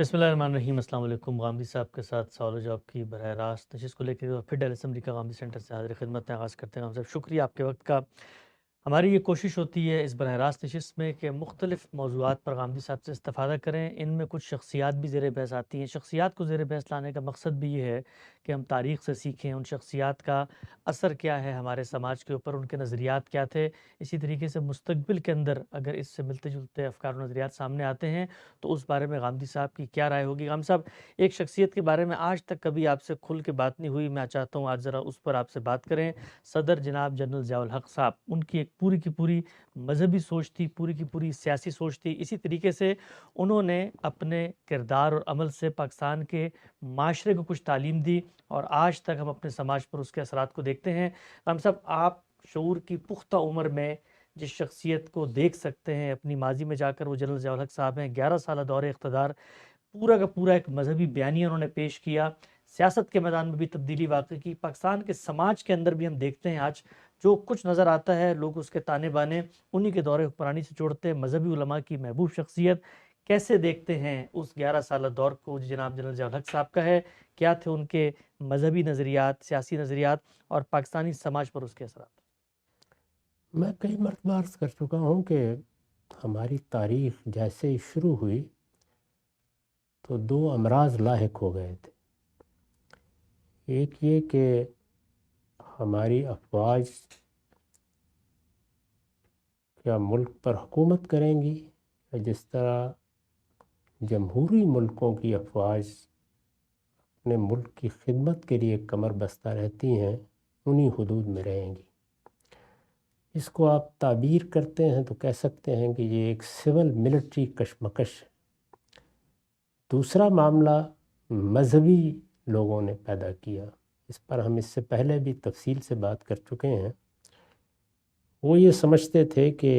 بسم اللہ الرحمن الرحیم۔ السلام علیکم۔ غامدی صاحب کے ساتھ سوال و جواب کی براہ راست نشست کو لے کے پھر ڈیل اسمبلی کا غامدی سینٹر سے حاضر خدمت میں آغاز کرتے ہیں۔ غامدی صاحب شکریہ آپ کے وقت کا۔ ہماری یہ کوشش ہوتی ہے اس براہ راست نشست میں کہ مختلف موضوعات پر غامدی صاحب سے استفادہ کریں۔ ان میں کچھ شخصیات بھی زیر بحث آتی ہیں۔ شخصیات کو زیر بحث لانے کا مقصد بھی یہ ہے کہ ہم تاریخ سے سیکھیں، ان شخصیات کا اثر کیا ہے ہمارے سماج کے اوپر، ان کے نظریات کیا تھے۔ اسی طریقے سے مستقبل کے اندر اگر اس سے ملتے جلتے افکار و نظریات سامنے آتے ہیں تو اس بارے میں غامدی صاحب کی کیا رائے ہوگی۔ غامدی صاحب، ایک شخصیت کے بارے میں آج تک کبھی آپ سے کھل کے بات نہیں ہوئی، میں چاہتا ہوں آج ذرا اس پر آپ سے بات کریں۔ صدر جناب جنرل ضیاء الحق صاحب، ان کی ایک پوری کی پوری مذہبی سوچ تھی، پوری کی پوری سیاسی سوچ تھی۔ اسی طریقے سے انہوں نے اپنے کردار اور عمل سے پاکستان کے معاشرے کو کچھ تعلیم دی اور آج تک ہم اپنے سماج پر اس کے اثرات کو دیکھتے ہیں۔ ہم سب آپ شعور کی پختہ عمر میں جس شخصیت کو دیکھ سکتے ہیں اپنی ماضی میں جا کر، وہ جنرل ضیاء الحق صاحب ہیں۔ 11 سالہ دور اقتدار، پورا کا پورا ایک مذہبی بیانیہ انہوں نے پیش کیا، سیاست کے میدان میں بھی تبدیلی واقع کی، پاکستان کے سماج کے اندر بھی ہم دیکھتے ہیں آج جو کچھ نظر آتا ہے لوگ اس کے تانے بانے انہی کے دور حکمرانی سے جوڑتے ہیں۔ مذہبی علماء کی محبوب شخصیت، کیسے دیکھتے ہیں اس 11 سالہ دور کو جو جناب جنرل ضیاء الحق صاحب کا ہے؟ کیا تھے ان کے مذہبی نظریات، سیاسی نظریات اور پاکستانی سماج پر اس کے اثرات؟ میں کئی مرتبہ عرض کر چکا ہوں کہ ہماری تاریخ جیسے ہی شروع ہوئی تو دو امراض لاحق ہو گئے تھے۔ ایک یہ کہ ہماری افواج کیا ملک پر حکومت کریں گی، یا جس طرح جمہوری ملکوں کی افواج اپنے ملک کی خدمت کے لیے کمر بستہ رہتی ہیں، انہی حدود میں رہیں گی۔ اس کو آپ تعبیر کرتے ہیں تو کہہ سکتے ہیں کہ یہ ایک سول ملٹری کشمکش ہے۔ دوسرا معاملہ مذہبی لوگوں نے پیدا کیا، اس پر ہم اس سے پہلے بھی تفصیل سے بات کر چکے ہیں۔ وہ یہ سمجھتے تھے کہ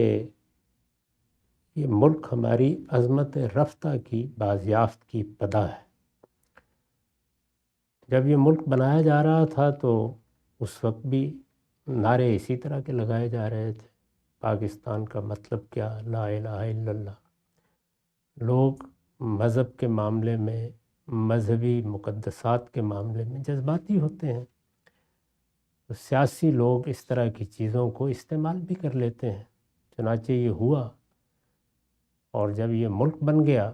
یہ ملک ہماری عظمت رفتہ کی بازیافت کی پدہ ہے۔ جب یہ ملک بنایا جا رہا تھا تو اس وقت بھی نعرے اسی طرح کے لگائے جا رہے تھے، پاکستان کا مطلب کیا، لا الہ الا اللہ۔ لوگ مذہب کے معاملے میں، مذہبی مقدسات کے معاملے میں جذباتی ہوتے ہیں، تو سیاسی لوگ اس طرح کی چیزوں کو استعمال بھی کر لیتے ہیں۔ چنانچہ یہ ہوا، اور جب یہ ملک بن گیا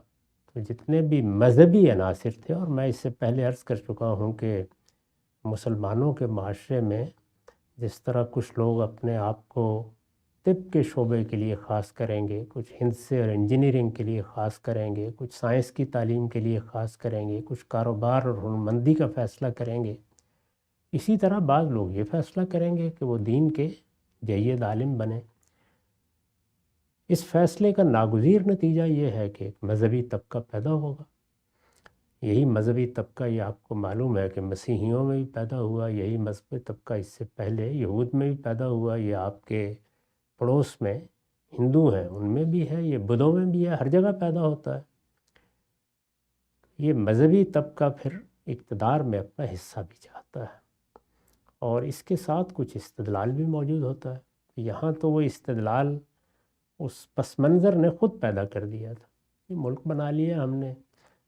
تو جتنے بھی مذہبی عناصر تھے، اور میں اس سے پہلے عرض کر چکا ہوں کہ مسلمانوں کے معاشرے میں جس طرح کچھ لوگ اپنے آپ کو طب کے شعبے کے لیے خاص کریں گے، کچھ ہندسے اور انجینئرنگ کے لیے خاص کریں گے، کچھ سائنس کی تعلیم کے لیے خاص کریں گے، کچھ کاروبار اور ہنرمندی کا فیصلہ کریں گے، اسی طرح بعض لوگ یہ فیصلہ کریں گے کہ وہ دین کے جید عالم بنیں۔ اس فیصلے کا ناگزیر نتیجہ یہ ہے کہ ایک مذہبی طبقہ پیدا ہوگا۔ یہی مذہبی طبقہ، یہ آپ کو معلوم ہے کہ مسیحیوں میں بھی پیدا ہوا، یہی مذہبی طبقہ اس سے پہلے یہود میں بھی پیدا ہوا، یہ آپ کے پڑوس میں ہندو ہیں ان میں بھی ہے، یہ بدھوں میں بھی ہے، ہر جگہ پیدا ہوتا ہے۔ یہ مذہبی طبقہ پھر اقتدار میں اپنا حصہ بھی چاہتا ہے، اور اس کے ساتھ کچھ استدلال بھی موجود ہوتا ہے۔ یہاں تو وہ استدلال اس پس منظر نے خود پیدا کر دیا تھا۔ یہ ملک بنا لیا ہم نے،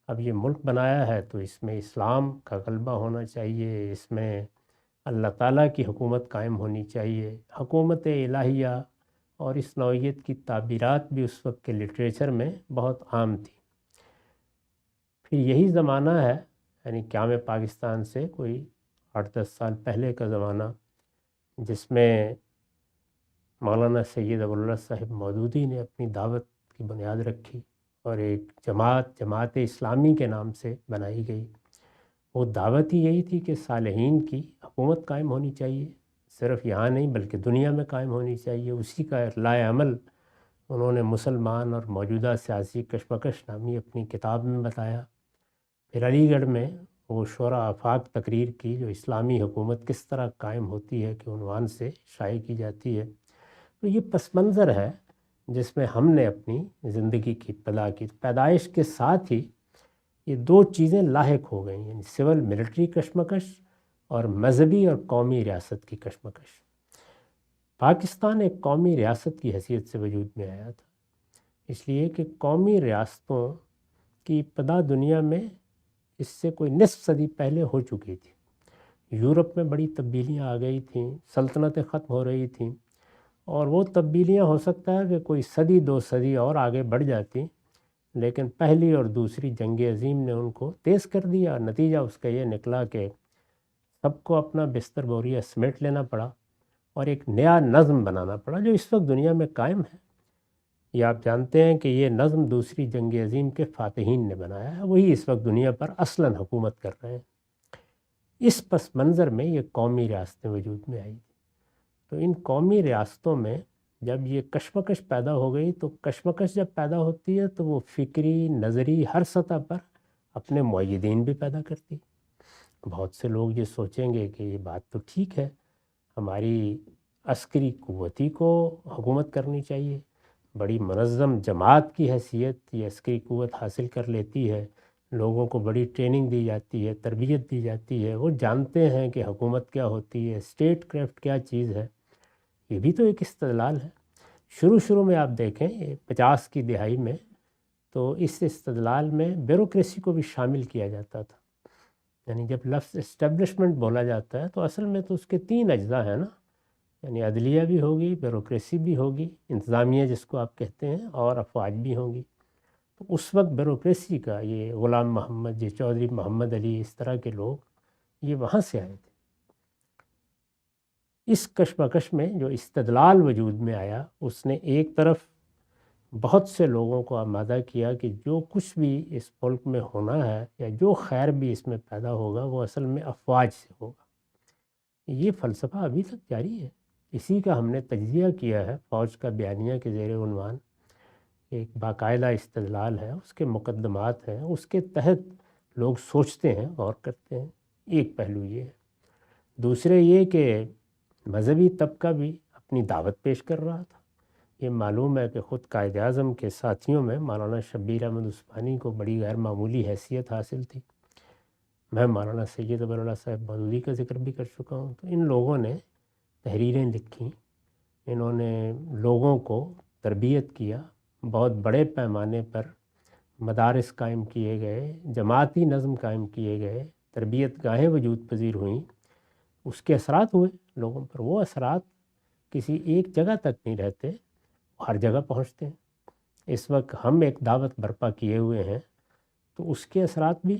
اب یہ ملک بنایا ہے تو اس میں اسلام کا غلبہ ہونا چاہیے، اس میں اللہ تعالیٰ کی حکومت قائم ہونی چاہیے، حکومت الہیہ، اور اس نوعیت کی تعبیرات بھی اس وقت کے لٹریچر میں بہت عام تھی۔ پھر یہی زمانہ ہے، یعنی قیام پاکستان سے کوئی 8-10 سال پہلے کا زمانہ، جس میں مولانا سید ابوالولد صاحب مودودی نے اپنی دعوت کی بنیاد رکھی، اور ایک جماعت اسلامی کے نام سے بنائی گئی۔ وہ دعوت ہی یہی تھی کہ صالحین کی حکومت قائم ہونی چاہیے، صرف یہاں نہیں بلکہ دنیا میں قائم ہونی چاہیے۔ اسی کا لائے عمل انہوں نے مسلمان اور موجودہ سیاسی کشمکش نامی اپنی کتاب میں بتایا۔ پھر علی گڑھ میں وہ شورا آفاق تقریر کی، جو اسلامی حکومت کس طرح قائم ہوتی ہے کے عنوان سے شائع کی جاتی ہے۔ تو یہ پس منظر ہے جس میں ہم نے اپنی زندگی کی ابتدا کی۔ پیدائش کے ساتھ ہی یہ دو چیزیں لاحق ہو گئیں، یعنی سول ملٹری کشمکش اور مذہبی اور قومی ریاست کی کشمکش۔ پاکستان ایک قومی ریاست کی حیثیت سے وجود میں آیا تھا، اس لیے کہ قومی ریاستوں کی ابتدا دنیا میں اس سے کوئی نصف صدی پہلے ہو چکی تھی۔ یورپ میں بڑی تبدیلیاں آ گئی تھیں، سلطنتیں ختم ہو رہی تھیں، اور وہ تبدیلیاں ہو سکتا ہے کہ کوئی صدی 2 صدی اور آگے بڑھ جاتی، لیکن پہلی اور دوسری جنگ عظیم نے ان کو تیز کر دیا، اور نتیجہ اس کا یہ نکلا کہ سب کو اپنا بستر بوریہ سمیٹ لینا پڑا اور ایک نیا نظم بنانا پڑا جو اس وقت دنیا میں قائم ہے۔ یہ آپ جانتے ہیں کہ یہ نظم دوسری جنگ عظیم کے فاتحین نے بنایا ہے، وہی اس وقت دنیا پر اصلاً حکومت کر رہے ہیں۔ اس پس منظر میں یہ قومی ریاستیں وجود میں آئی تھیں۔ تو ان قومی ریاستوں میں جب یہ کشمکش پیدا ہو گئی، تو کشمکش جب پیدا ہوتی ہے تو وہ فکری، نظری، ہر سطح پر اپنے معیدین بھی پیدا کرتی۔ بہت سے لوگ یہ سوچیں گے کہ یہ بات تو ٹھیک ہے، ہماری عسکری قوت ہی کو حکومت کرنی چاہیے، بڑی منظم جماعت کی حیثیت یہ عسکری قوت حاصل کر لیتی ہے، لوگوں کو بڑی ٹریننگ دی جاتی ہے، تربیت دی جاتی ہے، وہ جانتے ہیں کہ حکومت کیا ہوتی ہے، اسٹیٹ کرافٹ کیا چیز ہے۔ یہ بھی تو ایک استدلال ہے۔ شروع میں آپ دیکھیں 50 کی دہائی میں تو اس استدلال میں بیوروکریسی کو بھی شامل کیا جاتا تھا۔ یعنی جب لفظ اسٹیبلشمنٹ بولا جاتا ہے تو اصل میں تو اس کے 3 اجزاء ہیں نا، یعنی عدلیہ بھی ہوگی، بیوروکریسی بھی ہوگی، انتظامیہ جس کو آپ کہتے ہیں، اور افواج بھی ہوں گی۔ تو اس وقت بیوروکریسی کا یہ غلام محمد، یہ چودھری محمد علی، اس طرح کے لوگ یہ وہاں سے آئے تھے۔ اس کشمکش میں جو استدلال وجود میں آیا، اس نے ایک طرف بہت سے لوگوں کو آمادہ کیا کہ جو کچھ بھی اس ملک میں ہونا ہے یا جو خیر بھی اس میں پیدا ہوگا وہ اصل میں افواج سے ہوگا۔ یہ فلسفہ ابھی تک جاری ہے، اسی کا ہم نے تجزیہ کیا ہے فوج کا بیانیہ کے زیر عنوان۔ ایک باقاعدہ استدلال ہے، اس کے مقدمات ہیں، اس کے تحت لوگ سوچتے ہیں، غور کرتے ہیں۔ ایک پہلو یہ ہے۔ دوسرے یہ کہ مذہبی طبقہ بھی اپنی دعوت پیش کر رہا تھا۔ یہ معلوم ہے کہ خود قائد اعظم کے ساتھیوں میں مولانا شبیر احمد عثمانی کو بڑی غیر معمولی حیثیت حاصل تھی۔ میں مولانا سید ابر اللہ صاحب مودودی کا ذکر بھی کر چکا ہوں۔ تو ان لوگوں نے تحریریں لکھیں، انہوں نے لوگوں کو تربیت کیا، بہت بڑے پیمانے پر مدارس قائم کیے گئے، جماعتی نظم قائم کیے گئے، تربیت گاہیں وجود پذیر ہوئیں، اس کے اثرات ہوئے لوگوں پر۔ وہ اثرات کسی ایک جگہ تک نہیں رہتے، ہر جگہ پہنچتے ہیں۔ اس وقت ہم ایک دعوت برپا کیے ہوئے ہیں تو اس کے اثرات بھی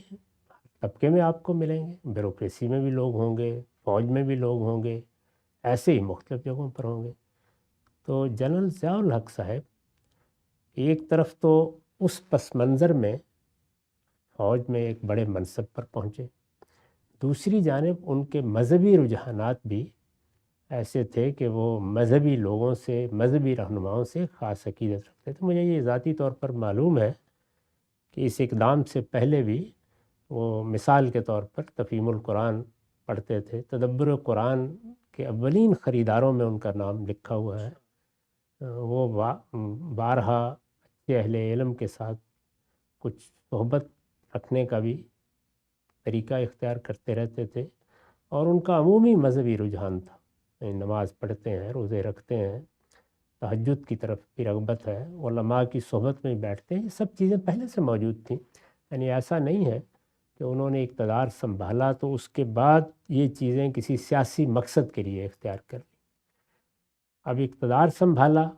طبقے میں آپ کو ملیں گے، بیوروکریسی میں بھی لوگ ہوں گے، فوج میں بھی لوگ ہوں گے، ایسے ہی مختلف جگہوں پر ہوں گے۔ تو جنرل ضیاء الحق صاحب ایک طرف تو اس پس منظر میں فوج میں ایک بڑے منصب پر پہنچے، دوسری جانب ان کے مذہبی رجحانات بھی ایسے تھے کہ وہ مذہبی لوگوں سے، مذہبی رہنماؤں سے خاص عقیدت رکھتے تھے۔ مجھے یہ ذاتی طور پر معلوم ہے کہ اس اقدام سے پہلے بھی وہ مثال کے طور پر تفہیم القرآن پڑھتے تھے، تدبر قرآن کے اولین خریداروں میں ان کا نام لکھا ہوا ہے۔ وہ بارہا اچھے اہل علم کے ساتھ کچھ صحبت رکھنے کا بھی طریقہ اختیار کرتے رہتے تھے، اور ان کا عمومی مذہبی رجحان تھا، نماز پڑھتے ہیں، روزے رکھتے ہیں، تہجد کی طرف بھی رغبت ہے، علماء کی صحبت میں بیٹھتے ہیں۔ یہ سب چیزیں پہلے سے موجود تھیں، یعنی ایسا نہیں ہے کہ انہوں نے اقتدار سنبھالا تو اس کے بعد یہ چیزیں کسی سیاسی مقصد کے لیے اختیار کر لی۔ اب اقتدار سنبھالا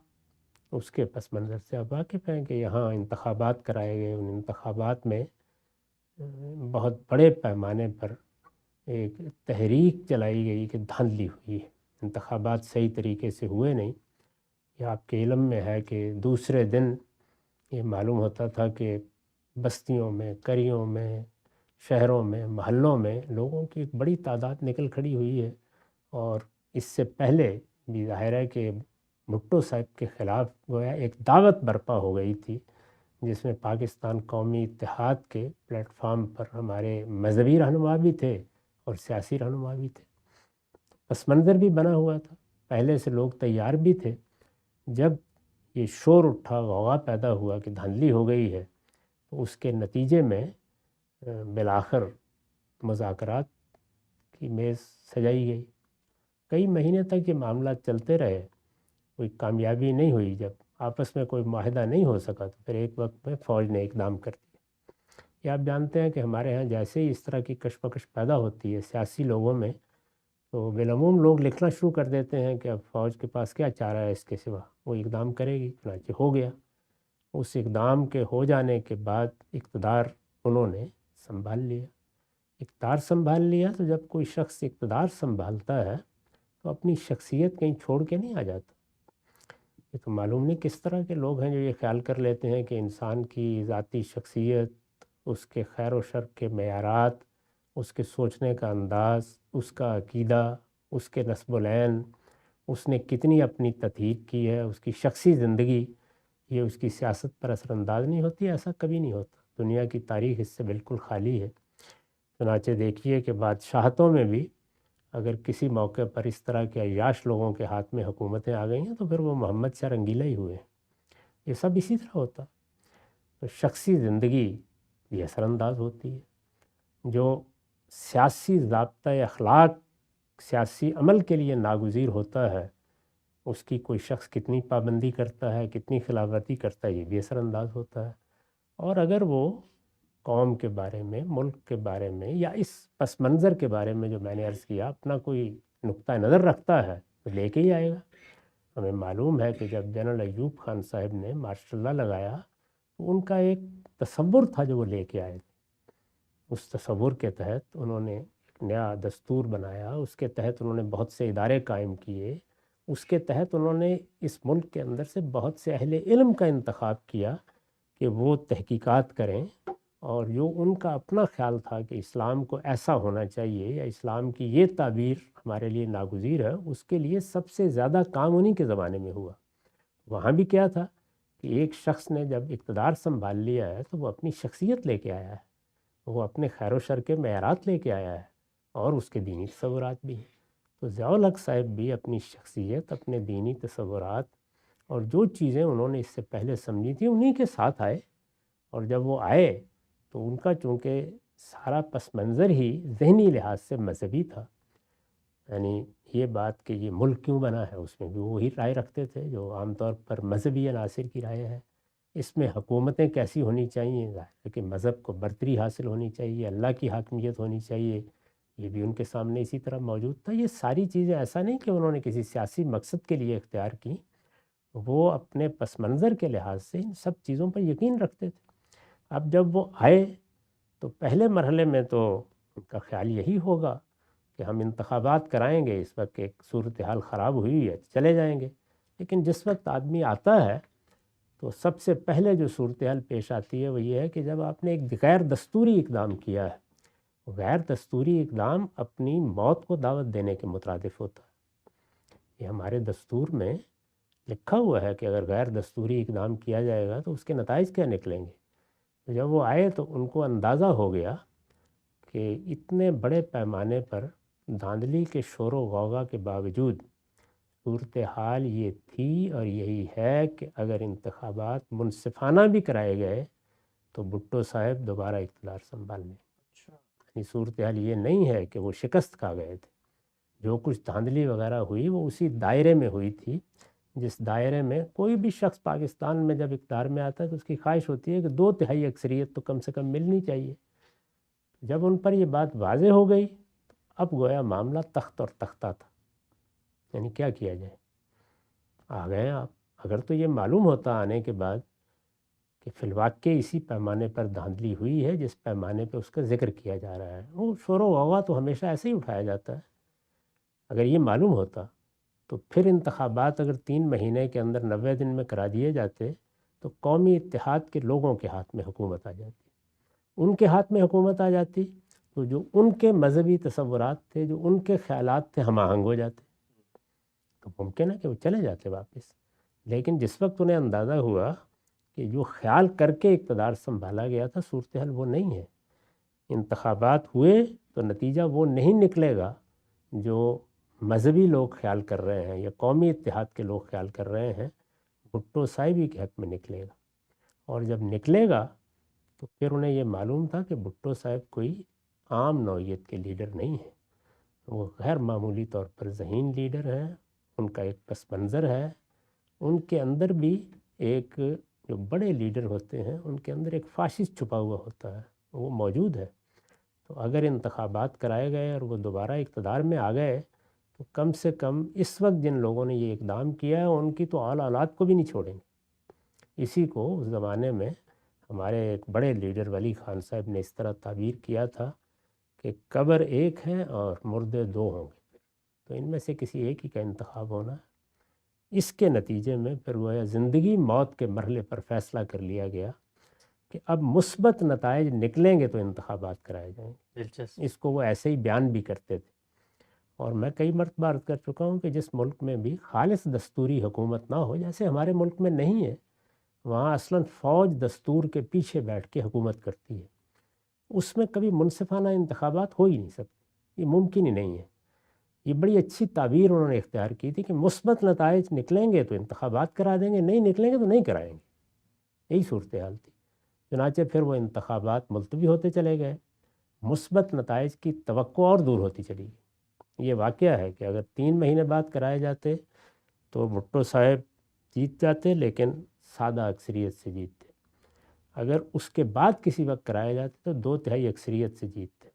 تو اس کے پس منظر سے اب واقف ہیں کہ یہاں انتخابات کرائے گئے، ان انتخابات میں بہت بڑے پیمانے پر ایک تحریک چلائی گئی کہ دھاندلی ہوئی ہے، انتخابات صحیح طریقے سے ہوئے نہیں۔ یہ آپ کے علم میں ہے کہ دوسرے دن یہ معلوم ہوتا تھا کہ بستیوں میں، قریوں میں، شہروں میں، محلوں میں لوگوں کی ایک بڑی تعداد نکل کھڑی ہوئی ہے، اور اس سے پہلے بھی ظاہر ہے کہ بھٹو صاحب کے خلاف گویا ایک دعوت برپا ہو گئی تھی، جس میں پاکستان قومی اتحاد کے پلیٹ فارم پر ہمارے مذہبی رہنما بھی تھے اور سیاسی رہنما بھی تھے۔ پس منظر بھی بنا ہوا تھا، پہلے سے لوگ تیار بھی تھے۔ جب یہ شور اٹھا، غوغا پیدا ہوا کہ دھاندلی ہو گئی ہے، تو اس کے نتیجے میں بالآخر مذاکرات کی میز سجائی گئی۔ کئی مہینے تک یہ معاملات چلتے رہے، کوئی کامیابی نہیں ہوئی۔ جب آپس میں کوئی معاہدہ نہیں ہو سکا تو پھر ایک وقت میں فوج نے اقدام کر دیا۔ یہ آپ جانتے ہیں کہ ہمارے ہاں جیسے ہی اس طرح کی کشمکش پیدا ہوتی ہے سیاسی لوگوں میں، تو بالعموم لوگ لکھنا شروع کر دیتے ہیں کہ اب فوج کے پاس کیا چارہ ہے اس کے سوا، وہ اقدام کرے گی، چنانچہ ہو گیا۔ اس اقدام کے ہو جانے کے بعد اقتدار انہوں نے سنبھال لیا۔ اقتدار سنبھال لیا تو جب کوئی شخص اقتدار سنبھالتا ہے تو اپنی شخصیت کہیں چھوڑ کے نہیں آ جاتا۔ یہ تو معلوم نہیں کس طرح کے لوگ ہیں جو یہ خیال کر لیتے ہیں کہ انسان کی ذاتی شخصیت، اس کے خیر و شر کے معیارات، اس کے سوچنے کا انداز، اس کا عقیدہ، اس کے نسب العین، اس نے کتنی اپنی تطہیر کی ہے، اس کی شخصی زندگی، یہ اس کی سیاست پر اثر انداز نہیں ہوتی۔ ایسا کبھی نہیں ہوتا، دنیا کی تاریخ اس سے بالکل خالی ہے۔ چنانچہ دیکھیے کہ بادشاہتوں میں بھی اگر کسی موقع پر اس طرح کے عیاش لوگوں کے ہاتھ میں حکومتیں آ گئی ہیں تو پھر وہ محمد سے رنگیلا ہی ہوئے۔ یہ سب اسی طرح ہوتا۔ تو شخصی زندگی بھی اثر انداز ہوتی ہے۔ جو سیاسی ضابطۂ اخلاق سیاسی عمل کے لیے ناگزیر ہوتا ہے، اس کی کوئی شخص کتنی پابندی کرتا ہے، کتنی خلاف ورزی کرتا ہے، یہ بھی اثر انداز ہوتا ہے۔ اور اگر وہ قوم کے بارے میں، ملک کے بارے میں، یا اس پس منظر کے بارے میں جو میں نے عرض کیا اپنا کوئی نقطہ نظر رکھتا ہے تو لے کے ہی آئے گا۔ ہمیں معلوم ہے کہ جب جنرل ایوب خان صاحب نے مارشل لا لگایا تو ان کا ایک تصور تھا جو وہ لے کے آئے تھے۔ اس تصور کے تحت انہوں نے ایک نیا دستور بنایا، اس کے تحت انہوں نے بہت سے ادارے قائم کیے، اس کے تحت انہوں نے اس ملک کے اندر سے بہت سے اہل علم کا انتخاب کیا کہ وہ تحقیقات کریں، اور جو ان کا اپنا خیال تھا کہ اسلام کو ایسا ہونا چاہیے یا اسلام کی یہ تعبیر ہمارے لیے ناگزیر ہے، اس کے لیے سب سے زیادہ کام انہی کے زمانے میں ہوا۔ وہاں بھی کیا تھا کہ ایک شخص نے جب اقتدار سنبھال لیا ہے تو وہ اپنی شخصیت لے کے آیا ہے، وہ اپنے خیر و شر کے معیارات لے کے آیا ہے، اور اس کے دینی تصورات بھی ہیں۔ تو ضیاء الحق صاحب بھی اپنی شخصیت، اپنے دینی تصورات اور جو چیزیں انہوں نے اس سے پہلے سمجھی تھیں انہی کے ساتھ آئے، اور جب وہ آئے تو ان کا چونکہ سارا پس منظر ہی ذہنی لحاظ سے مذہبی تھا، یعنی یہ بات کہ یہ ملک کیوں بنا ہے اس میں بھی وہی رائے رکھتے تھے جو عام طور پر مذہبی عناصر کی رائے ہے۔ اس میں حکومتیں کیسی ہونی چاہیے، ظاہر ہے کہ مذہب کو برتری حاصل ہونی چاہیے، اللہ کی حاکمیت ہونی چاہیے، یہ بھی ان کے سامنے اسی طرح موجود تھا۔ یہ ساری چیزیں ایسا نہیں کہ انہوں نے کسی سیاسی مقصد کے لیے اختیار کی، وہ اپنے پس منظر کے لحاظ سے ان سب چیزوں پر یقین رکھتے تھے۔ اب جب وہ آئے تو پہلے مرحلے میں تو ان کا خیال یہی ہوگا کہ ہم انتخابات کرائیں گے، اس وقت ایک صورتحال خراب ہوئی ہے چلے جائیں گے۔ لیکن جس وقت آدمی آتا ہے تو سب سے پہلے جو صورتحال پیش آتی ہے وہ یہ ہے کہ جب آپ نے ایک غیر دستوری اقدام کیا ہے، غیر دستوری اقدام اپنی موت کو دعوت دینے کے مترادف ہوتا ہے۔ یہ ہمارے دستور میں لکھا ہوا ہے کہ اگر غیر دستوری اقدام کیا جائے گا تو اس کے نتائج کیا نکلیں گے۔ تو جب وہ آئے تو ان کو اندازہ ہو گیا کہ اتنے بڑے پیمانے پر دھاندلی کے شور و غوغا کے باوجود صورتحال یہ تھی اور یہی ہے کہ اگر انتخابات منصفانہ بھی کرائے گئے تو بھٹو صاحب دوبارہ اقتدار سنبھال لیں۔ یعنی صورتحال یہ نہیں ہے کہ وہ شکست کھا گئے تھے، جو کچھ دھاندلی وغیرہ ہوئی وہ اسی دائرے میں ہوئی تھی جس دائرے میں کوئی بھی شخص پاکستان میں جب اقتدار میں آتا ہے تو اس کی خواہش ہوتی ہے کہ 2/3 اکثریت تو کم سے کم ملنی چاہیے۔ جب ان پر یہ بات واضح ہو گئی تو اب گویا معاملہ تخت اور تختہ تھا، یعنی کیا کیا جائے، آ گئے آپ۔ اگر تو یہ معلوم ہوتا آنے کے بعد کہ فی الواقع اسی پیمانے پر دھاندلی ہوئی ہے جس پیمانے پہ اس کا ذکر کیا جا رہا ہے، وہ شور و غوغا تو ہمیشہ ایسے ہی اٹھایا جاتا ہے، اگر یہ معلوم ہوتا تو پھر انتخابات اگر 3 مہینے کے اندر 90 دن میں کرا دیے جاتے تو قومی اتحاد کے لوگوں کے ہاتھ میں حکومت آ جاتی، ان کے ہاتھ میں حکومت آ جاتی تو جو ان کے مذہبی تصورات تھے، جو ان کے خیالات تھے، ہم آہنگ ہو جاتے، تو ممکن ہے کہ وہ چلے جاتے واپس۔ لیکن جس وقت انہیں اندازہ ہوا کہ جو خیال کر کے اقتدار سنبھالا گیا تھا صورتحال وہ نہیں ہے، انتخابات ہوئے تو نتیجہ وہ نہیں نکلے گا جو مذہبی لوگ خیال کر رہے ہیں یا قومی اتحاد کے لوگ خیال کر رہے ہیں، بھٹو صاحب ہی کے حق میں نکلے گا۔ اور جب نکلے گا تو پھر انہیں یہ معلوم تھا کہ بھٹو صاحب کوئی عام نوعیت کے لیڈر نہیں ہیں، وہ غیر معمولی طور پر ذہین لیڈر ہیں، ان کا ایک پس منظر ہے، ان کے اندر بھی ایک جو بڑے لیڈر ہوتے ہیں ان کے اندر ایک فاشسٹ چھپا ہوا ہوتا ہے، وہ موجود ہے۔ تو اگر انتخابات کرائے گئے اور وہ دوبارہ اقتدار میں آ گئے تو کم سے کم اس وقت جن لوگوں نے یہ اقدام کیا ہے ان کی تو اولاد کو بھی نہیں چھوڑیں گے۔ اسی کو اس زمانے میں ہمارے ایک بڑے لیڈر ولی خان صاحب نے اس طرح تعبیر کیا تھا کہ قبر ایک ہے اور مردے دو ہوں گے، تو ان میں سے کسی ایک ہی کا انتخاب ہونا ہے۔ اس کے نتیجے میں پھر وہ زندگی موت کے مرحلے پر فیصلہ کر لیا گیا کہ اب مثبت نتائج نکلیں گے تو انتخابات کرائے جائیں گے۔ دلچسپ۔ اس کو وہ ایسے ہی بیان بھی کرتے تھے، اور میں کئی مرتبہ عرض کر چکا ہوں کہ جس ملک میں بھی خالص دستوری حکومت نہ ہو، جیسے ہمارے ملک میں نہیں ہے، وہاں اصلاً فوج دستور کے پیچھے بیٹھ کے حکومت کرتی ہے، اس میں کبھی منصفانہ انتخابات ہو ہی نہیں سکتے، یہ ممکن ہی نہیں ہے۔ یہ بڑی اچھی تعبیر انہوں نے اختیار کی تھی کہ مثبت نتائج نکلیں گے تو انتخابات کرا دیں گے، نہیں نکلیں گے تو نہیں کرائیں گے، یہی صورتحال تھی۔ چنانچہ پھر وہ انتخابات ملتوی ہوتے چلے گئے، مثبت نتائج کی توقع اور دور ہوتی چلی گئی۔ یہ واقعہ ہے کہ اگر 3 مہینے بعد کرائے جاتے تو بھٹو صاحب جیت جاتے، لیکن سادہ اکثریت سے جیتتے۔ اگر اس کے بعد کسی وقت کرائے جاتے تو 2/3 اکثریت سے جیتتے۔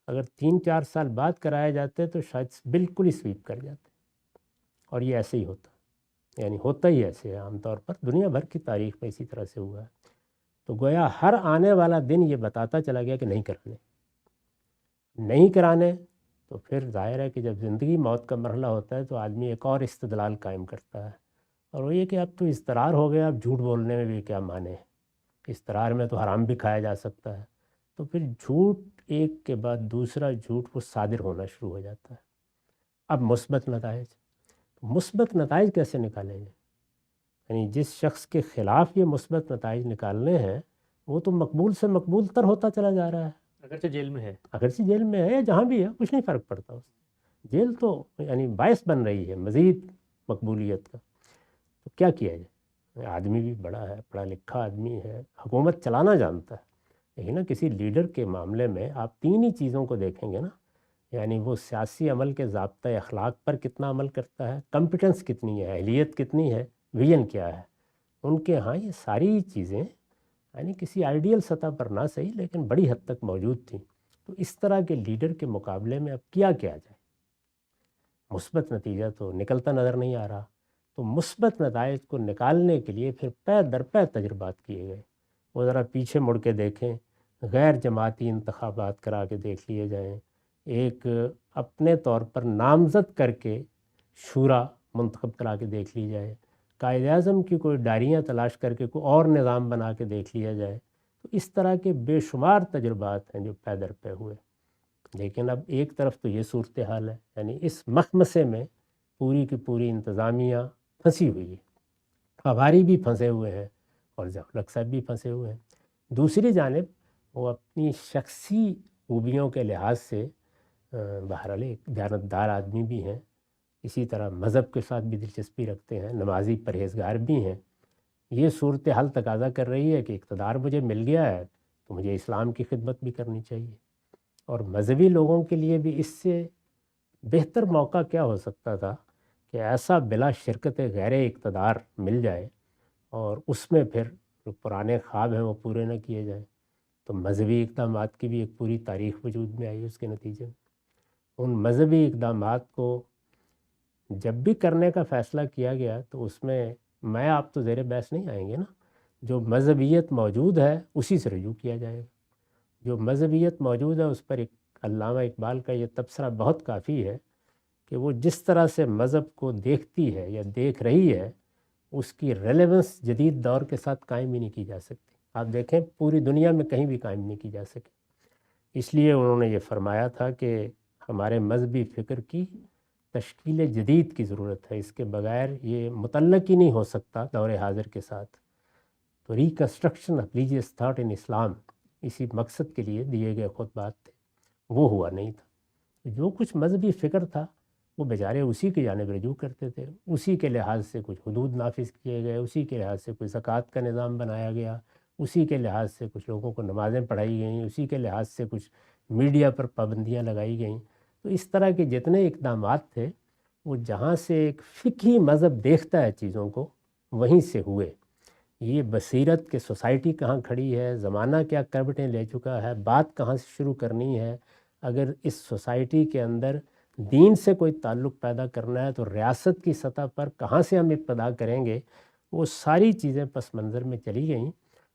اگر 3-4 سال بعد کرائے جاتے تو شاید بالکل ہی سویپ کر جاتے، اور یہ ایسے ہی ہوتا، یعنی ہوتا ہی ایسے ہے، عام طور پر دنیا بھر کی تاریخ میں اسی طرح سے ہوا ہے۔ تو گویا ہر آنے والا دن یہ بتاتا چلا گیا کہ نہیں کرانے، تو پھر ظاہر ہے کہ جب زندگی موت کا مرحلہ ہوتا ہے تو آدمی ایک اور استدلال قائم کرتا ہے، اور وہ یہ کہ اب تو اضطرار ہو گیا، اب جھوٹ بولنے میں بھی کیا معنی ہے، اضطرار میں تو حرام بھی کھایا جا سکتا ہے۔ تو پھر جھوٹ ایک کے بعد دوسرا جھوٹ وہ صادر ہونا شروع ہو جاتا ہے۔ اب مثبت نتائج کیسے نکالیں گے؟ یعنی جس شخص کے خلاف یہ مثبت نتائج نکالنے ہیں وہ تو مقبول سے مقبول تر ہوتا چلا جا رہا ہے، اگرچہ جیل میں ہے، اگرچہ جیل میں ہے یا جہاں بھی ہے، کچھ نہیں فرق پڑتا اس سے۔ جیل تو یعنی باعث بن رہی ہے مزید مقبولیت کا۔ تو کیا کیا جائے؟ آدمی بھی بڑا ہے، پڑھا لکھا آدمی ہے، حکومت چلانا جانتا ہے، لیکن نا کسی لیڈر کے معاملے میں آپ 3 ہی چیزوں کو دیکھیں گے نا، یعنی وہ سیاسی عمل کے ضابطۂ اخلاق پر کتنا عمل کرتا ہے، کمپیٹنس کتنی ہے، اہلیت کتنی ہے، ویژن کیا ہے۔ ان کے ہاں یہ ساری چیزیں یعنی کسی آئیڈیل سطح پر نہ صحیح لیکن بڑی حد تک موجود تھیں۔ تو اس طرح کے لیڈر کے مقابلے میں اب کیا جائے؟ مثبت نتیجہ تو نکلتا نظر نہیں آ رہا۔ تو مثبت نتائج کو نکالنے کے لیے پھر پے در پے تجربات کیے گئے۔ وہ ذرا پیچھے مڑ کے دیکھیں، غیر جماعتی انتخابات کرا کے دیکھ لیے جائیں، ایک اپنے طور پر نامزد کر کے شورا منتخب کرا کے دیکھ لی جائے، قائد اعظم کی کوئی ڈائریاں تلاش کر کے کوئی اور نظام بنا کے دیکھ لیا جائے۔ تو اس طرح کے بے شمار تجربات ہیں جو پے در پے ہوئے، لیکن اب ایک طرف تو یہ صورتحال ہے، یعنی اس مخمصے میں پوری کی پوری انتظامیہ پھنسی ہوئی ہے، قواری بھی پھنسے ہوئے ہیں اور ضیاء الحق صاحب بھی پھنسے ہوئے ہیں۔ دوسری جانب وہ اپنی شخصی خوبیوں کے لحاظ سے بہرحال ایک دیانتدار آدمی بھی ہیں، اسی طرح مذہب کے ساتھ بھی دلچسپی رکھتے ہیں، نمازی پرہیزگار بھی ہیں۔ یہ صورتحال تقاضا کر رہی ہے کہ اقتدار مجھے مل گیا ہے تو مجھے اسلام کی خدمت بھی کرنی چاہیے، اور مذہبی لوگوں کے لیے بھی اس سے بہتر موقع کیا ہو سکتا تھا کہ ایسا بلا شرکت غیر اقتدار مل جائے اور اس میں پھر جو پرانے خواب ہیں وہ پورے نہ کیے جائیں۔ تو مذہبی اقدامات کی بھی ایک پوری تاریخ وجود میں آئی اس کے نتیجے میں۔ ان مذہبی اقدامات کو جب بھی کرنے کا فیصلہ کیا گیا تو اس میں آپ تو زیر بحث نہیں آئیں گے نا، جو مذہبیت موجود ہے اسی سے رجوع کیا جائے گا۔ جو مذہبیت موجود ہے اس پر ایک علامہ اقبال کا یہ تبصرہ بہت کافی ہے کہ وہ جس طرح سے مذہب کو دیکھتی ہے یا دیکھ رہی ہے اس کی ریلیونس جدید دور کے ساتھ قائم ہی نہیں کی جا سکتی۔ آپ دیکھیں پوری دنیا میں کہیں بھی قائم نہیں کی جا سکی۔ اس لیے انہوں نے یہ فرمایا تھا کہ ہمارے مذہبی فکر کی تشکیل جدید کی ضرورت ہے، اس کے بغیر یہ متعلق ہی نہیں ہو سکتا دور حاضر کے ساتھ۔ تو reconstruction of religious thought in Islam اسی مقصد کے لیے دیے گئے خطبات تھے، وہ ہوا نہیں تھا۔ جو کچھ مذہبی فکر تھا وہ بیچارے اسی کی جانب رجوع کرتے تھے، اسی کے لحاظ سے کچھ حدود نافذ کیے گئے، اسی کے لحاظ سے کوئی زکوٰۃ کا نظام بنایا گیا، اسی کے لحاظ سے کچھ لوگوں کو نمازیں پڑھائی گئیں، اسی کے لحاظ سے کچھ میڈیا پر پابندیاں لگائی گئیں۔ تو اس طرح کے جتنے اقدامات تھے وہ جہاں سے ایک فقہی مذہب دیکھتا ہے چیزوں کو وہیں سے ہوئے۔ یہ بصیرت کہ سوسائٹی کہاں کھڑی ہے، زمانہ کیا کربٹیں لے چکا ہے، بات کہاں سے شروع کرنی ہے، اگر اس سوسائٹی کے اندر دین سے کوئی تعلق پیدا کرنا ہے تو ریاست کی سطح پر کہاں سے ہم ابتدا کریں گے، وہ ساری چیزیں پس منظر میں چلی گئیں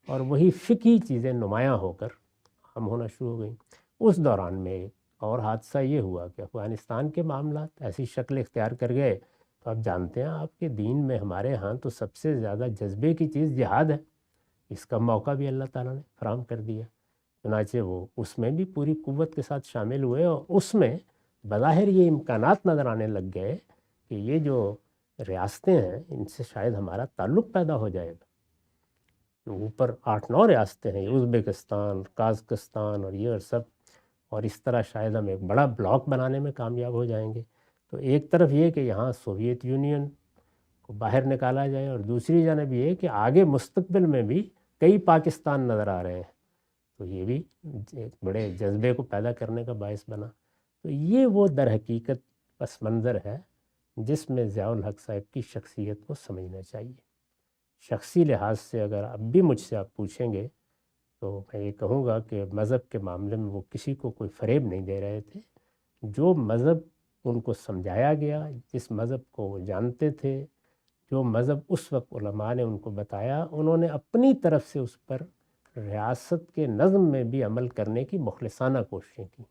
اور وہی فقہی چیزیں نمایاں ہو کر ہم ہونا شروع ہو گئیں۔ اس دوران میں ایک اور حادثہ یہ ہوا کہ افغانستان کے معاملات ایسی شکل اختیار کر گئے، تو آپ جانتے ہیں آپ کے دین میں ہمارے ہاں تو سب سے زیادہ جذبے کی چیز جہاد ہے، اس کا موقع بھی اللہ تعالیٰ نے فراہم کر دیا، چنانچہ وہ اس میں بھی پوری قوت کے ساتھ شامل ہوئے اور اس میں بظاہر یہ امکانات نظر آنے لگ گئے کہ یہ جو ریاستیں ہیں ان سے شاید ہمارا تعلق پیدا ہو جائے گا۔ اوپر 8-9 ریاستیں ہیں، ازبکستان، قازقستان اور یہ اور سب، اور اس طرح شاید ہم ایک بڑا بلاک بنانے میں کامیاب ہو جائیں گے۔ تو ایک طرف یہ کہ یہاں سوویت یونین کو باہر نکالا جائے اور دوسری جانب یہ کہ آگے مستقبل میں بھی کئی پاکستان نظر آ رہے ہیں، تو یہ بھی ایک بڑے جذبے کو پیدا کرنے کا باعث بنا۔ تو یہ وہ در حقیقت پس منظر ہے جس میں ضیاء الحق صاحب کی شخصیت کو سمجھنا چاہیے۔ شخصی لحاظ سے اگر اب بھی مجھ سے آپ پوچھیں گے تو میں یہ کہوں گا کہ مذہب کے معاملے میں وہ کسی کو کوئی فریب نہیں دے رہے تھے۔ جو مذہب ان کو سمجھایا گیا، جس مذہب کو وہ جانتے تھے، جو مذہب اس وقت علماء نے ان کو بتایا، انہوں نے اپنی طرف سے اس پر ریاست کے نظم میں بھی عمل کرنے کی مخلصانہ کوششیں کی۔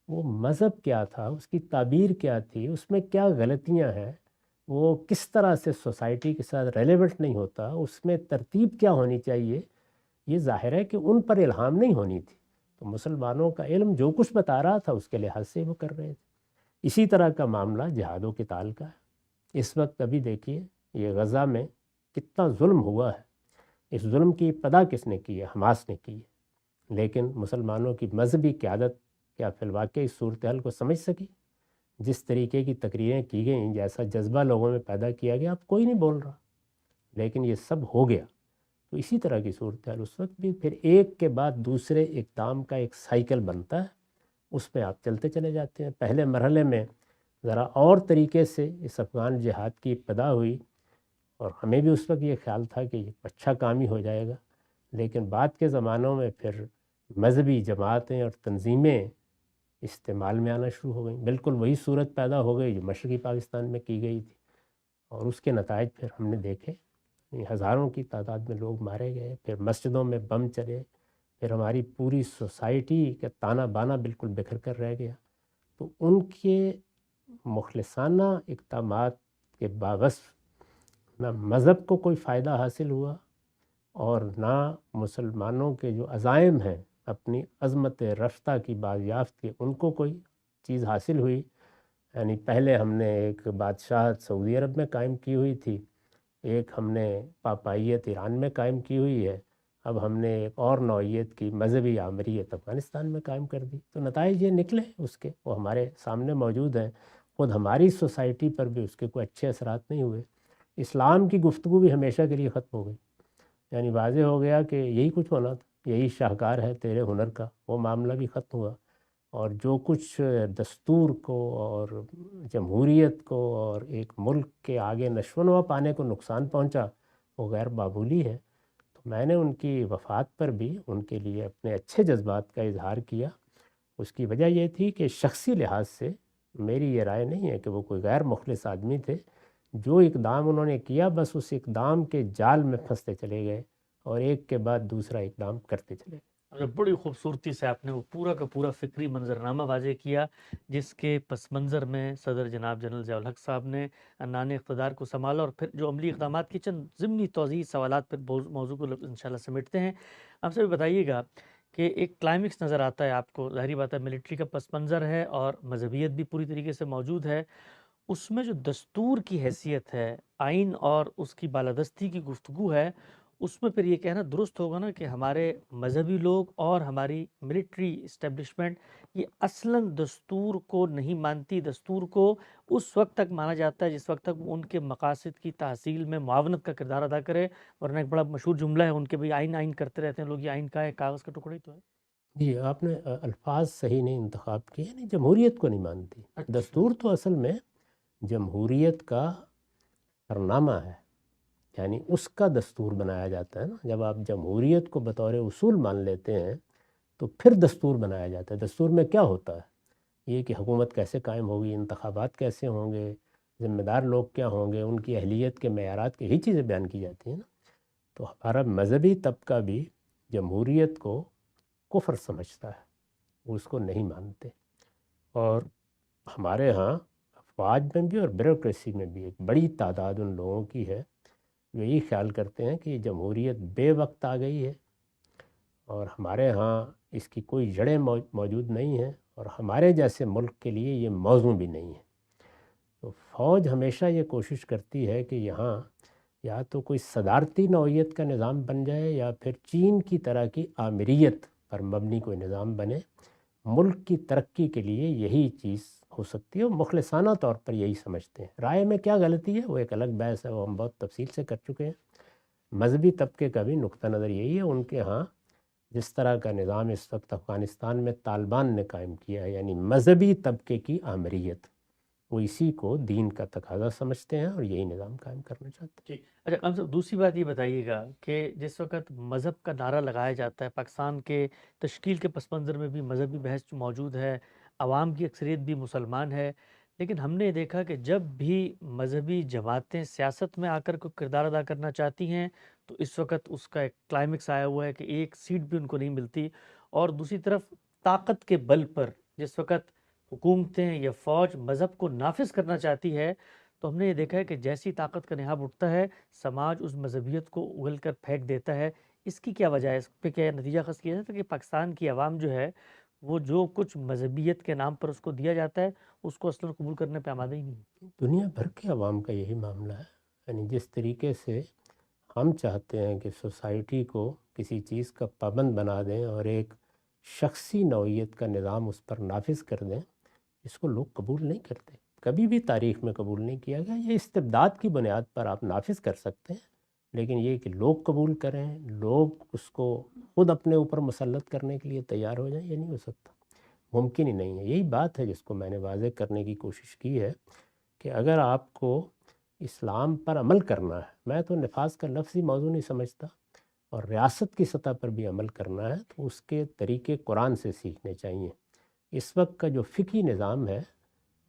وہ مذہب کیا تھا، اس کی تعبیر کیا تھی، اس میں کیا غلطیاں ہیں، وہ کس طرح سے سوسائٹی کے ساتھ ریلیونٹ نہیں ہوتا، اس میں ترتیب کیا ہونی چاہیے، یہ ظاہر ہے کہ ان پر الہام نہیں ہونی تھی۔ تو مسلمانوں کا علم جو کچھ بتا رہا تھا اس کے لحاظ سے وہ کر رہے تھے۔ اسی طرح کا معاملہ جہاد و قتال کا ہے۔ اس وقت ابھی دیکھیے یہ غزہ میں کتنا ظلم ہوا ہے، اس ظلم کی ابتدا کس نے کی ہے؟ حماس نے کی ہے، لیکن مسلمانوں کی مذہبی قیادت کیا فی الواقع اس صورتحال کو سمجھ سکی؟ جس طریقے کی تقریریں کی گئیں، جیسا جذبہ لوگوں میں پیدا کیا گیا، اب کوئی نہیں بول رہا، لیکن یہ سب ہو گیا۔ تو اسی طرح کی صورتحال اس وقت بھی پھر ایک کے بعد دوسرے اقدام کا ایک سائیکل بنتا ہے، اس پہ آپ چلتے چلے جاتے ہیں۔ پہلے مرحلے میں ذرا اور طریقے سے اس افغان جہاد کی ابتدا ہوئی اور ہمیں بھی اس وقت یہ خیال تھا کہ یہ اچھا کام ہی ہو جائے گا، لیکن بعد کے زمانوں میں پھر مذہبی جماعتیں اور تنظیمیں استعمال میں آنا شروع ہو گئیں۔ بالکل وہی صورت پیدا ہو گئی جو مشرقی پاکستان میں کی گئی تھی، اور اس کے نتائج پھر ہم نے دیکھے، ہزاروں کی تعداد میں لوگ مارے گئے، پھر مسجدوں میں بم چلے، پھر ہماری پوری سوسائٹی کا تانا بانا بالکل بکھر کر رہ گیا۔ تو ان کے مخلصانہ اقدامات کے باوصف نہ مذہب کو کوئی فائدہ حاصل ہوا اور نہ مسلمانوں کے جو عزائم ہیں اپنی عظمت رفتہ کی بازیافت کے، ان کو کوئی چیز حاصل ہوئی۔ یعنی پہلے ہم نے ایک بادشاہت سعودی عرب میں قائم کی ہوئی تھی، ایک ہم نے پاپائیت ایران میں قائم کی ہوئی ہے، اب ہم نے ایک اور نوعیت کی مذہبی آمریت افغانستان میں قائم کر دی۔ تو نتائج یہ نکلے اس کے، وہ ہمارے سامنے موجود ہیں۔ خود ہماری سوسائٹی پر بھی اس کے کوئی اچھے اثرات نہیں ہوئے۔ اسلام کی گفتگو بھی ہمیشہ کے لیے ختم ہو گئی، یعنی واضح ہو گیا کہ یہی کچھ ہونا تھا، یہی شاہکار ہے تیرے ہنر کا، وہ معاملہ بھی ختم ہوا، اور جو کچھ دستور کو اور جمہوریت کو اور ایک ملک کے آگے نشو و نما پانے کو نقصان پہنچا وہ غیر معمولی ہے۔ تو میں نے ان کی وفات پر بھی ان کے لیے اپنے اچھے جذبات کا اظہار کیا۔ اس کی وجہ یہ تھی کہ شخصی لحاظ سے میری یہ رائے نہیں ہے کہ وہ کوئی غیر مخلص آدمی تھے، جو اقدام انہوں نے کیا بس اس اقدام کے جال میں پھنستے چلے گئے اور ایک کے بعد دوسرا اقدام کرتے چلے گئے۔ بڑی خوبصورتی سے آپ نے وہ پورا کا پورا فکری منظرنامہ واضح کیا، جس کے پس منظر میں صدر جناب جنرل ضیاء الحق صاحب نے عنان اقتدار کو سنبھالا، اور پھر جو عملی اقدامات کی چند ضمنی توضیحی سوالات پر موضوع کو انشاءاللہ سمیٹتے ہیں۔ آپ سے بھی بتائیے گا کہ ایک کلائمیکس نظر آتا ہے آپ کو، ظاہری بات ہے ملٹری کا پس منظر ہے اور مذہبیت بھی پوری طریقے سے موجود ہے، اس میں جو دستور کی حیثیت ہے، آئین اور اس کی بالادستی کی گفتگو ہے، اس میں پھر یہ کہنا درست ہوگا نا کہ ہمارے مذہبی لوگ اور ہماری ملٹری اسٹیبلشمنٹ یہ اصلاً دستور کو نہیں مانتی، دستور کو اس وقت تک مانا جاتا ہے جس وقت تک ان کے مقاصد کی تحصیل میں معاونت کا کردار ادا کرے، ورنہ ایک بڑا مشہور جملہ ہے ان کے بھی، آئین آئین کرتے رہتے ہیں لوگ، یہ آئین کا ہے، کاغذ کا ٹکڑا ہی تو ہے۔ جی آپ نے الفاظ صحیح نہیں انتخاب کیے، یعنی جمہوریت کو نہیں مانتی۔ دستور تو اصل میں جمہوریت کا فرنامہ ہے، یعنی اس کا دستور بنایا جاتا ہے نا. جب آپ جمہوریت کو بطور اصول مان لیتے ہیں تو پھر دستور بنایا جاتا ہے. دستور میں کیا ہوتا ہے؟ یہ کہ حکومت کیسے قائم ہوگی، انتخابات کیسے ہوں گے، ذمہ دار لوگ کیا ہوں گے، ان کی اہلیت کے معیارات کی یہی چیزیں بیان کی جاتی ہیں نا. تو ہمارا مذہبی طبقہ بھی جمہوریت کو کفر سمجھتا ہے، وہ اس کو نہیں مانتے. اور ہمارے ہاں افواج میں بھی اور بیوروکریسی میں بھی ایک بڑی تعداد ان لوگوں کی ہے جو یہی خیال کرتے ہیں کہ یہ جمہوریت بے وقت آ گئی ہے اور ہمارے ہاں اس کی کوئی جڑیں موجود نہیں ہیں اور ہمارے جیسے ملک کے لیے یہ موضوع بھی نہیں ہے. تو فوج ہمیشہ یہ کوشش کرتی ہے کہ یہاں یا تو کوئی صدارتی نوعیت کا نظام بن جائے یا پھر چین کی طرح کی آمریت پر مبنی کوئی نظام بنے. ملک کی ترقی کے لیے یہی چیز ہو سکتی ہے، اور مخلصانہ طور پر یہی سمجھتے ہیں. رائے میں کیا غلطی ہے وہ ایک الگ بحث ہے، وہ ہم بہت تفصیل سے کر چکے ہیں. مذہبی طبقے کا بھی نقطہ نظر یہی ہے. ان کے ہاں جس طرح کا نظام اس وقت افغانستان میں طالبان نے قائم کیا ہے، یعنی مذہبی طبقے کی آمریت، وہ اسی کو دین کا تقاضا سمجھتے ہیں اور یہی نظام قائم کرنا چاہتے ہیں. جی اچھا قاسم صاحب، دوسری بات یہ بتائیے گا کہ جس وقت مذہب کا نعرہ لگایا جاتا ہے، پاکستان کے تشکیل کے پس منظر میں بھی مذہبی بحث موجود ہے، عوام کی اکثریت بھی مسلمان ہے، لیکن ہم نے دیکھا کہ جب بھی مذہبی جماعتیں سیاست میں آ کر کوئی کردار ادا کرنا چاہتی ہیں تو اس وقت اس کا ایک کلائمیکس آیا ہوا ہے کہ ایک سیٹ بھی ان کو نہیں ملتی. اور دوسری طرف طاقت کے بل پر جس وقت حکومتیں یا فوج مذہب کو نافذ کرنا چاہتی ہے تو ہم نے یہ دیکھا ہے کہ جیسی طاقت کا نہاب اٹھتا ہے سماج اس مذہبیت کو اگل کر پھینک دیتا ہے. اس کی کیا وجہ ہے؟ اس پہ کیا نتیجہ خاص کیا جاتا ہے کہ پاکستان کی عوام جو ہے وہ جو کچھ مذہبیت کے نام پر اس کو دیا جاتا ہے اس کو اصلا قبول کرنے پہ آمادہ ہی نہیں ہے. دنیا بھر کے عوام کا یہی معاملہ ہے. یعنی جس طریقے سے ہم چاہتے ہیں کہ سوسائٹی کو کسی چیز کا پابند بنا دیں اور ایک شخصی نوعیت کا نظام اس پر نافذ کر دیں، اس کو لوگ قبول نہیں کرتے. کبھی بھی تاریخ میں قبول نہیں کیا گیا. یہ استبداد کی بنیاد پر آپ نافذ کر سکتے ہیں، لیکن یہ کہ لوگ قبول کریں، لوگ اس کو خود اپنے اوپر مسلط کرنے کے لیے تیار ہو جائیں، یہ نہیں ہو سکتا، ممکن ہی نہیں ہے. یہی بات ہے جس کو میں نے واضح کرنے کی کوشش کی ہے کہ اگر آپ کو اسلام پر عمل کرنا ہے، میں تو نفاذ کا لفظ ہی موضوع نہیں سمجھتا، اور ریاست کی سطح پر بھی عمل کرنا ہے تو اس کے طریقے قرآن سے سیکھنے چاہیے. اس وقت کا جو فقہی نظام ہے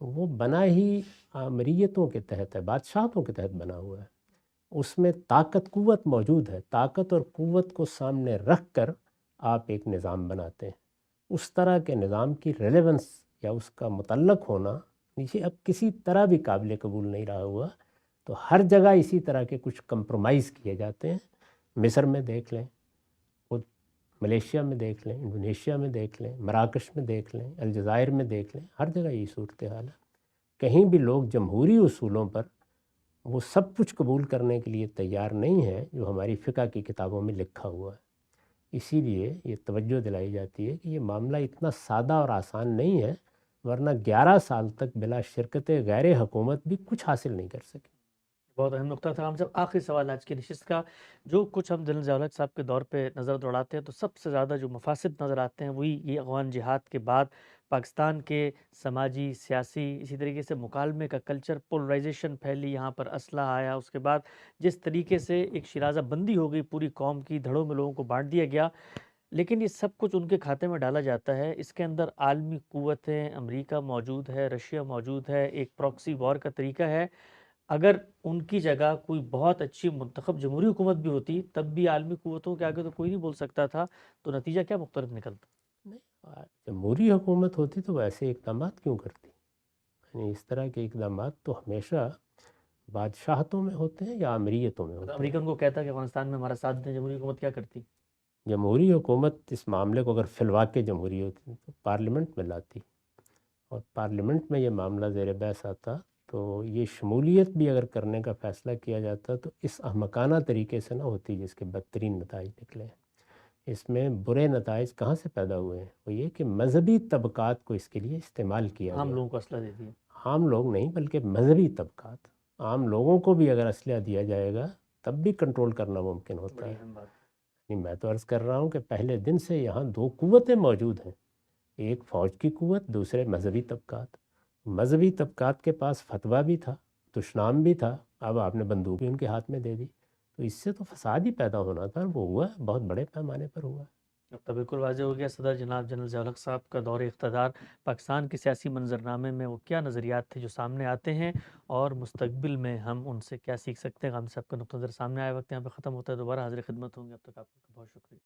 وہ بنا ہی آمریتوں کے تحت ہے، بادشاہتوں کے تحت بنا ہوا ہے. اس میں طاقت قوت موجود ہے، طاقت اور قوت کو سامنے رکھ کر آپ ایک نظام بناتے ہیں. اس طرح کے نظام کی ریلیونس یا اس کا متعلق ہونا یہ اب کسی طرح بھی قابل قبول نہیں رہا ہوا. تو ہر جگہ اسی طرح کے کچھ کمپرومائز کیے جاتے ہیں. مصر میں دیکھ لیں، خود ملیشیا میں دیکھ لیں، انڈونیشیا میں دیکھ لیں، مراکش میں دیکھ لیں، الجزائر میں دیکھ لیں، ہر جگہ یہی صورتحال ہے. کہیں بھی لوگ جمہوری اصولوں پر وہ سب کچھ قبول کرنے کے لیے تیار نہیں ہیں جو ہماری فقہ کی کتابوں میں لکھا ہوا ہے. اسی لیے یہ توجہ دلائی جاتی ہے کہ یہ معاملہ اتنا سادہ اور آسان نہیں ہے، ورنہ 11 سال تک بلا شرکت غیر حکومت بھی کچھ حاصل نہیں کر سکے. بہت اہم نقطہ تھا. ہم سب آخری سوال آج کی نشست کا، جو کچھ ہم جنرل ضیاء الحق صاحب کے دور پہ نظر دوڑاتے ہیں تو سب سے زیادہ جو مفاسد نظر آتے ہیں وہی یہ افغان جہاد کے بعد پاکستان کے سماجی سیاسی اسی طریقے سے مکالمے کا کلچر، پولرائزیشن پھیلی، یہاں پر اسلحہ آیا، اس کے بعد جس طریقے سے ایک شیرازہ بندی ہو گئی، پوری قوم کی دھڑوں میں لوگوں کو بانٹ دیا گیا. لیکن یہ سب کچھ ان کے کھاتے میں ڈالا جاتا ہے. اس کے اندر عالمی قوتیں، امریکہ موجود ہے، رشیا موجود ہے، ایک پراکسی وار کا طریقہ ہے. اگر ان کی جگہ کوئی بہت اچھی منتخب جمہوری حکومت بھی ہوتی تب بھی عالمی قوتوں کے آگے تو کوئی نہیں بول سکتا تھا. تو نتیجہ کیا مختلف نکلتا؟ نہیں، جمہوری حکومت ہوتی تو ویسے اقدامات کیوں کرتی؟ یعنی اس طرح کے اقدامات تو ہمیشہ بادشاہتوں میں ہوتے ہیں یا امریتوں میں ہوتے ہیں. امریکہ ان کو کہتا کہ افغانستان میں ہمارا ساتھ دیں، جمہوری حکومت کیا کرتی؟ جمہوری حکومت اس معاملے کو اگر فی الواقع جمہوری ہوتی تو پارلیمنٹ میں لاتی، اور پارلیمنٹ میں یہ معاملہ زیر بحث آتا تو یہ شمولیت بھی اگر کرنے کا فیصلہ کیا جاتا تو اس احمقانہ طریقے سے نہ ہوتی جس کے بدترین نتائج نکلے ہیں. اس میں برے نتائج کہاں سے پیدا ہوئے ہیں؟ وہ یہ کہ مذہبی طبقات کو اس کے لیے استعمال کیا عام گیا. لوگوں کو اسلحہ دے دیا. عام لوگ نہیں بلکہ مذہبی طبقات، عام لوگوں کو بھی اگر اسلحہ دیا جائے گا تب بھی کنٹرول کرنا ممکن ہوتا بڑی ہے. اہم بات. میں تو عرض کر رہا ہوں کہ پہلے دن سے یہاں 2 قوتیں موجود ہیں، ایک فوج کی قوت، دوسرے مذہبی طبقات. مذہبی طبقات کے پاس فتویٰ بھی تھا، دشنام بھی تھا، اب آپ نے بندوق بھی ان کے ہاتھ میں دے دی. تو اس سے تو فساد ہی پیدا ہونا تھا، اور وہ ہوا ہے، بہت بڑے پیمانے پر ہوا ہے۔ اب تو بالکل واضح ہو گیا صدر جناب جنرل ضیاء الحق صاحب کا دور اقتدار پاکستان کے سیاسی منظرنامے میں وہ کیا نظریات تھے جو سامنے آتے ہیں، اور مستقبل میں ہم ان سے کیا سیکھ سکتے ہیں۔ غامدی صاحب کا نقطہ نظر سامنے آیا، وقت یہاں پہ ختم ہوتا ہے، دوبارہ حاضر خدمت ہوں گے، اب تک آپ کا بہت شکریہ۔